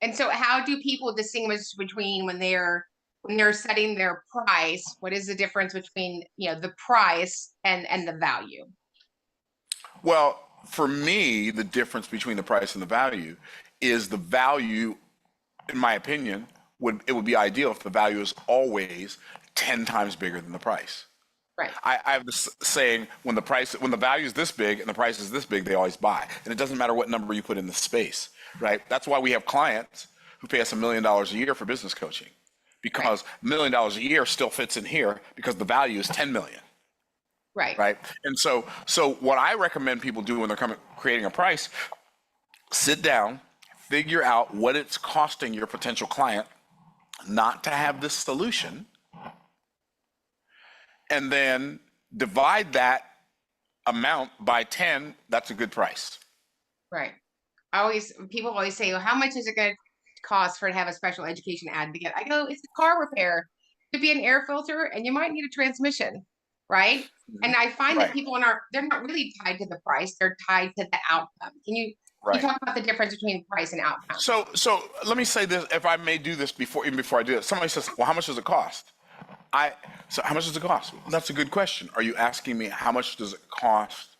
And so how do people distinguish between when they're setting their price, what is the difference between, the price and the value? Well, for me, the difference between the price and the value is the value, in my opinion, would be ideal if the value is always 10 times bigger than the price. Right. I have this saying, when the value is this big and the price is this big, they always buy. And it doesn't matter what number you put in the space, right? That's why we have clients who pay us $1 million a year for business coaching, because $1 million a year still fits in here because the value is 10 million. Right. Right. And so what I recommend people do when they're creating a price, sit down, figure out what it's costing your potential client not to have this solution, and then divide that amount by 10. That's a good price. Right. People always say, well, how much is it going to cost for to have a special education advocate? I go, it's a car repair. It could be an air filter, and you might need a transmission, right? And I find that Right. people they're not really tied to the price; they're tied to the outcome. Can you Right. talk about the difference between price and outcome? So let me say this, if I may do this even before I do it. Somebody says, well, how much does it cost? So how much does it cost? That's a good question. Are you asking me how much does it cost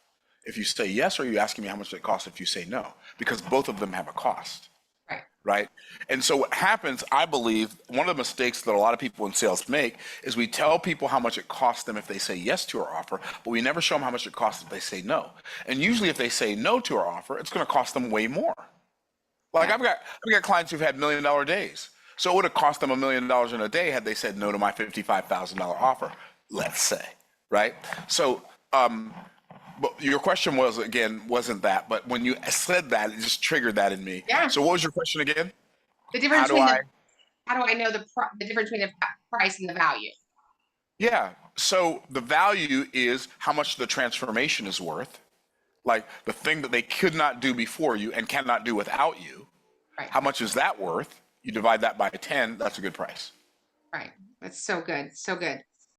if you say yes, or are you asking me how much it costs if you say no? Because both of them have a cost. Right. Right. And so what happens, I believe, one of the mistakes that a lot of people in sales make is we tell people how much it costs them if they say yes to our offer, but we never show them how much it costs if they say no. And usually if they say no to our offer, it's going to cost them way more. Like I've got clients who've had $1 million days. So it would have cost them $1 million in a day had they said no to my $55,000 offer, let's say, right? So, but your question wasn't that, but when you said that, it just triggered that in me. Yeah. So what was your question again? The difference between how do I know the difference between the price and the value? Yeah. So the value is how much the transformation is worth, like the thing that they could not do before you and cannot do without you. Right. How much is that worth? You divide that by 10, that's a good price. Right. That's so good. So good.